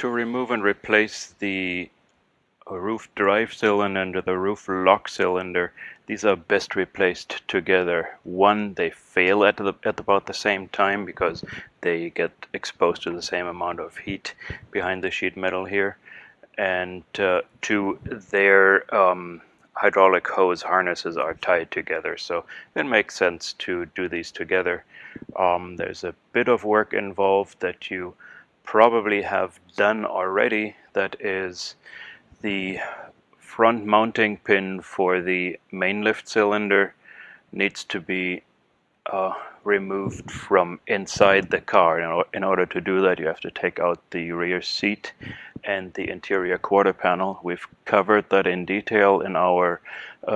To remove and replace the roof drive cylinder and the roof lock cylinder, these are best replaced together. One, they fail at about the same time because they get exposed to the same amount of heat behind the sheet metal here, and two, their hydraulic hose harnesses are tied together, so it makes sense to do these together. There's a bit of work involved that you probably have done already. That is, the front mounting pin for the main lift cylinder needs to be removed from inside the car. In order to do that, you have to take out the rear seat and the interior quarter panel. We've covered that in detail in our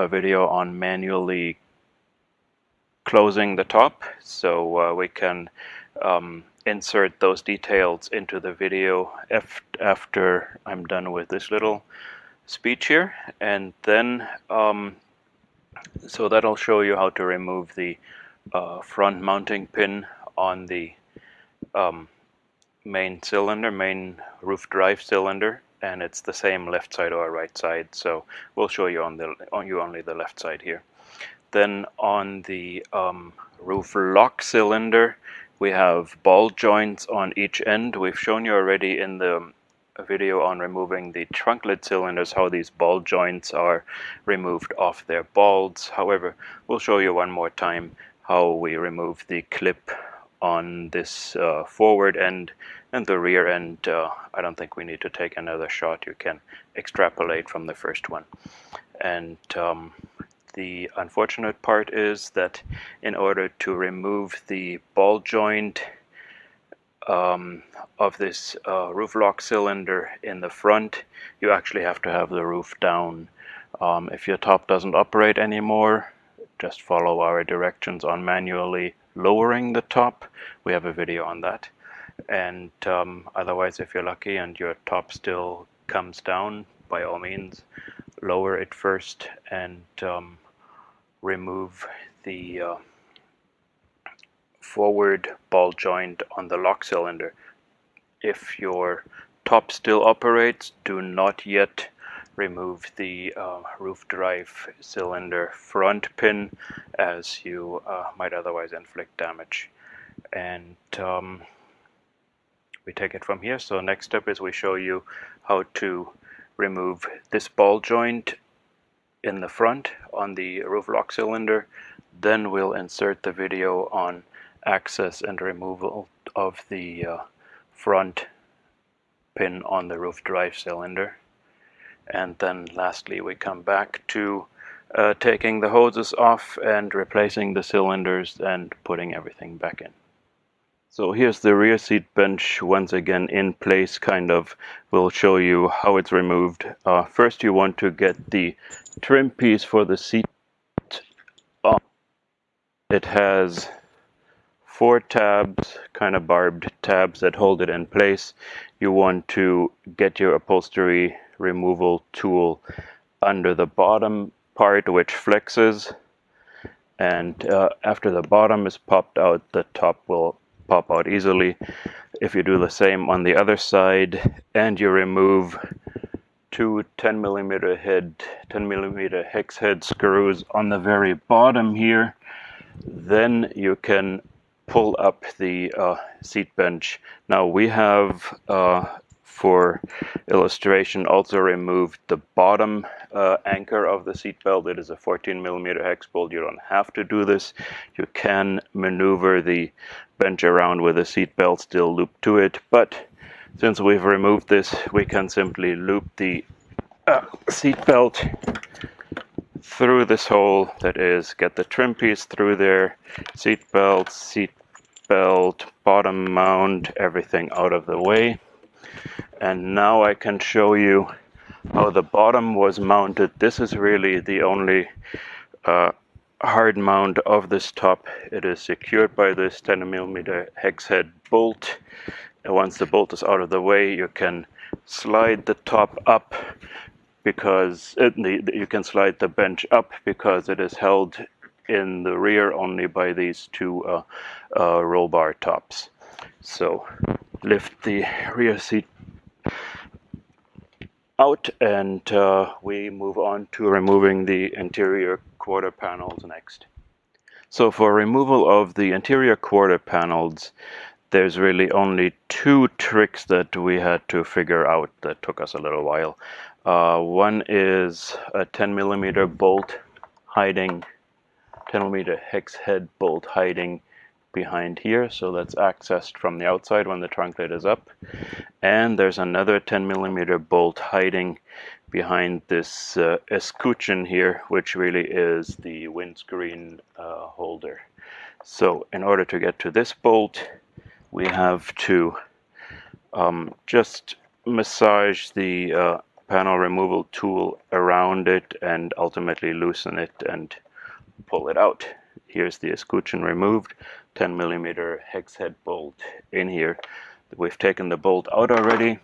video on manually closing the top, so we can insert those details into the video after I'm done with this little speech here. And then so that'll show you how to remove the front mounting pin on the main roof drive cylinder, and it's the same left side or right side, so we'll show you on only the left side here. Then on the roof lock cylinder, we have ball joints on each end. We've shown you already in the video on removing the trunk lid cylinders how these ball joints are removed off their balls. However, we'll show you one more time how we remove the clip on this forward end and the rear end. I don't think we need to take another shot. You can extrapolate from the first one. And the unfortunate part is that in order to remove the ball joint of this roof lock cylinder in the front, you actually have to have the roof down. If your top doesn't operate anymore, just follow our directions on manually lowering the top. We have a video on that. And otherwise, if you're lucky and your top still comes down, by all means lower it first and remove the forward ball joint on the lock cylinder. If your top still operates, do not yet remove the roof drive cylinder front pin, as you might otherwise inflict damage. And we take it from here. So next step is we show you how to remove this ball joint in the front on the roof lock cylinder. Then we'll insert the video on access and removal of the front pin on the roof drive cylinder. And then lastly, we come back to taking the hoses off and replacing the cylinders and putting everything back in. So here's the rear seat bench once again in place, kind of. We'll show you how it's removed. First, you want to get the trim piece for the seat off. It has 4 tabs, kind of barbed tabs that hold it in place. You want to get your upholstery removal tool under the bottom part, which flexes, and after the bottom is popped out, the top will pop out easily. If you do the same on the other side and you remove 2 10mm hex head screws on the very bottom here, then you can pull up the seat bench. Now we have, for illustration, also removed the bottom anchor of the seat belt. It is a 14mm hex bolt. You don't have to do this. You can maneuver the bench around with the seat belt still looped to it, but since we've removed this, we can simply loop the seat belt through this hole. That is, get the trim piece through there, seat belt, bottom mount, everything out of the way. And now I can show you how the bottom was mounted. This is really the only hard mount of this top. It is secured by this 10mm hex head bolt. And once the bolt is out of the way, you can slide the top up, because you can slide the bench up because it is held in the rear only by these 2 roll bar tops. So lift the rear seat out, and we move on to removing the interior quarter panels next. So for removal of the interior quarter panels, there's really only two tricks that we had to figure out that took us a little while. One is a 10mm bolt hiding, 10mm hex head bolt hiding behind here, so that's accessed from the outside when the trunk lid is up. And there's another 10mm bolt hiding behind this escutcheon here, which really is the windscreen holder. So in order to get to this bolt, we have to just massage the panel removal tool around it and ultimately loosen it and pull it out. Here's the escutcheon removed, 10mm hex head bolt in here. We've taken the bolt out already.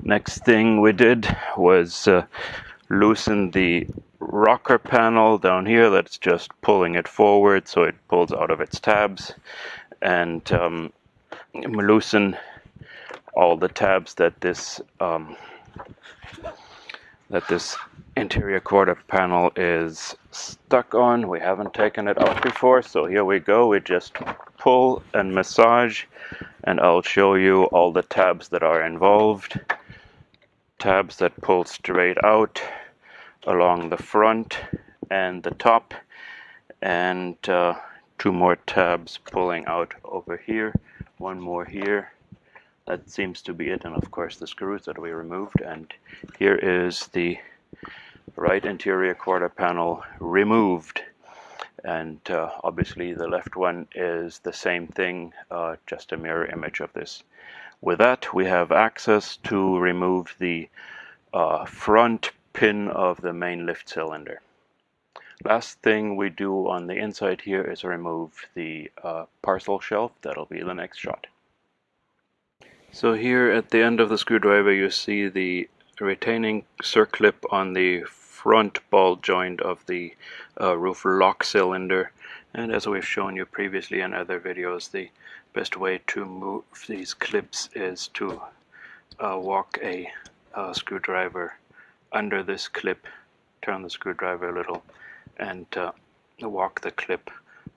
Next thing we did was loosen the rocker panel down here. That's just pulling it forward so it pulls out of its tabs, and loosen all the tabs that this interior quarter panel is stuck on. We haven't taken it out before, so here we go. We just pull and massage, and I'll show you all the tabs that are involved. Tabs that pull straight out along the front and the top, and two more tabs pulling out over here, one more here. That seems to be it, and of course the screws that we removed. And here is the right interior quarter panel removed, and obviously the left one is the same thing, just a mirror image of this. With that, we have access to remove the front pin of the main lift cylinder. Last thing we do on the inside here is remove the parcel shelf. That'll be the next shot. So here at the end of the screwdriver you see the retaining circlip on the front ball joint of the roof lock cylinder, and as we've shown you previously in other videos, the best way to move these clips is to walk a screwdriver under this clip, turn the screwdriver a little, and walk the clip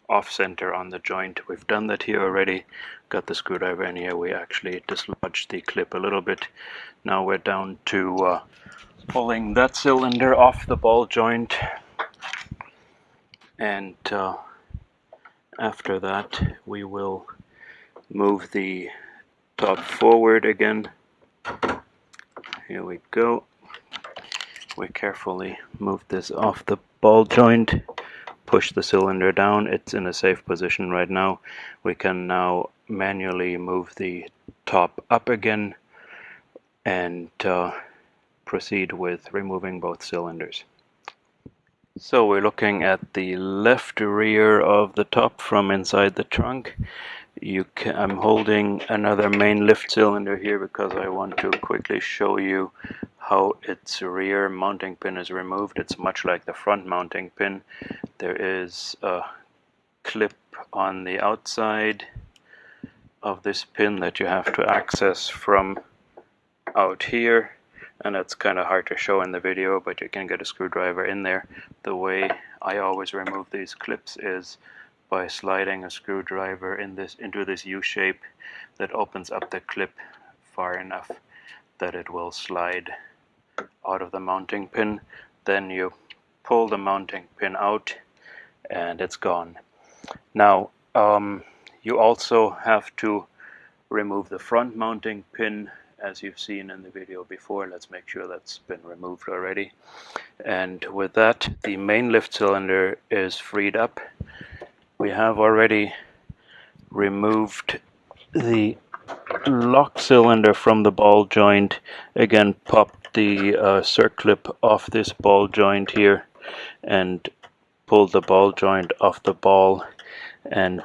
off center on the joint. We've done that here already. Got the screwdriver in here. We actually dislodged the clip a little bit. Now we're down to pulling that cylinder off the ball joint, and after that we will move the top forward again. Here we go. We carefully move this off the ball joint, push the cylinder down. It's in a safe position right now. We can now manually move the top up again and proceed with removing both cylinders. So we're looking at the left rear of the top from inside the trunk. I'm holding another main lift cylinder here because I want to quickly show you how its rear mounting pin is removed. It's much like the front mounting pin. There is a clip on the outside of this pin that you have to access from out here, and it's kind of hard to show in the video, but you can get a screwdriver in there. The way I always remove these clips is by sliding a screwdriver into this U shape that opens up the clip far enough that it will slide out of the mounting pin. Then you pull the mounting pin out and it's gone. Now you also have to remove the front mounting pin, as you've seen in the video before. Let's make sure that's been removed already. And with that, the main lift cylinder is freed up. We have already removed the lock cylinder from the ball joint. Again, popped the circlip off this ball joint here and pulled the ball joint off the ball. And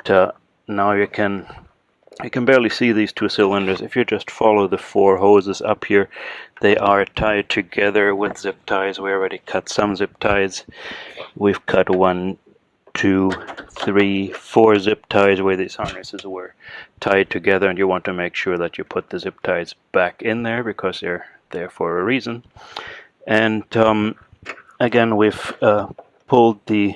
now you can barely see these two cylinders. If you just follow the four hoses up here, they are tied together with zip ties. We already cut some zip ties. We've cut 1, 2, 3, 4 zip ties where these harnesses were tied together, and you want to make sure that you put the zip ties back in there because they're there for a reason. And again, we've pulled the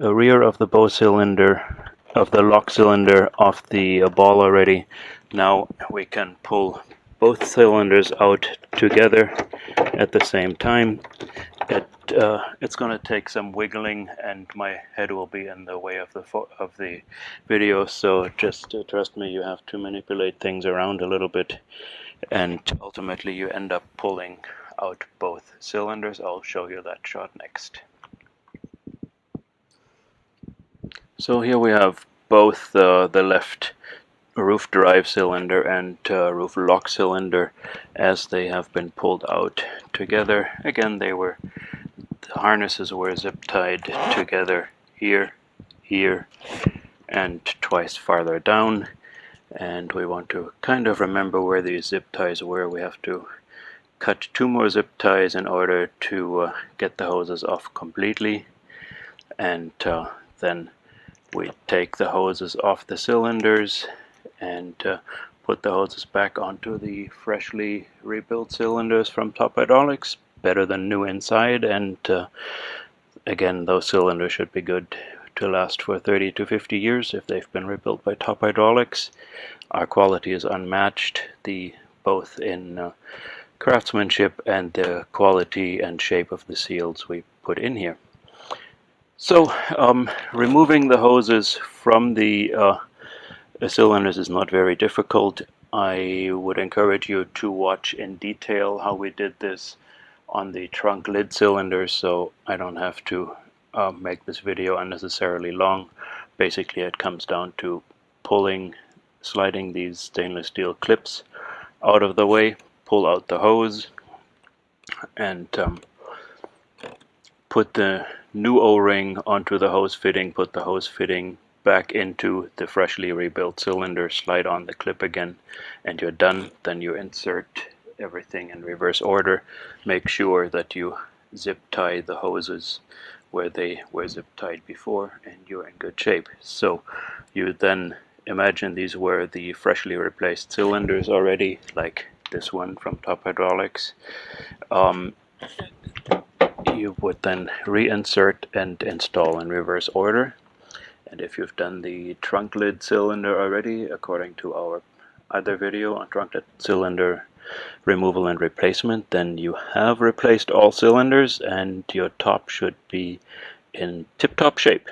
rear of the bow cylinder, of the lock cylinder, off the ball already. Now we can pull both cylinders out together at the same time. It's going to take some wiggling, and my head will be in the way of the video, so just trust me, you have to manipulate things around a little bit, and ultimately you end up pulling out both cylinders. I'll show you that shot next. So here we have both the left roof drive cylinder and roof lock cylinder as they have been pulled out together. Again, the harnesses were zip tied together here, here, and twice farther down. And we want to kind of remember where these zip ties were. We have to cut 2 more zip ties in order to get the hoses off completely. And then we take the hoses off the cylinders and put the hoses back onto the freshly rebuilt cylinders from Top Hydraulics. Better than new inside, and again, those cylinders should be good to last for 30 to 50 years if they've been rebuilt by Top Hydraulics. Our quality is unmatched, both in craftsmanship and the quality and shape of the seals we put in here. So removing the hoses from the cylinders is not very difficult. I would encourage you to watch in detail how we did this on the trunk lid cylinder, so I don't have to make this video unnecessarily long. Basically, it comes down to sliding these stainless steel clips out of the way, pull out the hose, and put the new O-ring onto the hose fitting, put the hose fitting back into the freshly rebuilt cylinder, slide on the clip again, and you're done. Then you insert everything in reverse order. Make sure that you zip tie the hoses where they were zip tied before, and you're in good shape. So you then imagine these were the freshly replaced cylinders already, like this one from Top Hydraulics. You would then reinsert and install in reverse order. And if you've done the trunk lid cylinder already, according to our other video on trunk lid cylinder removal and replacement, then you have replaced all cylinders and your top should be in tip-top shape.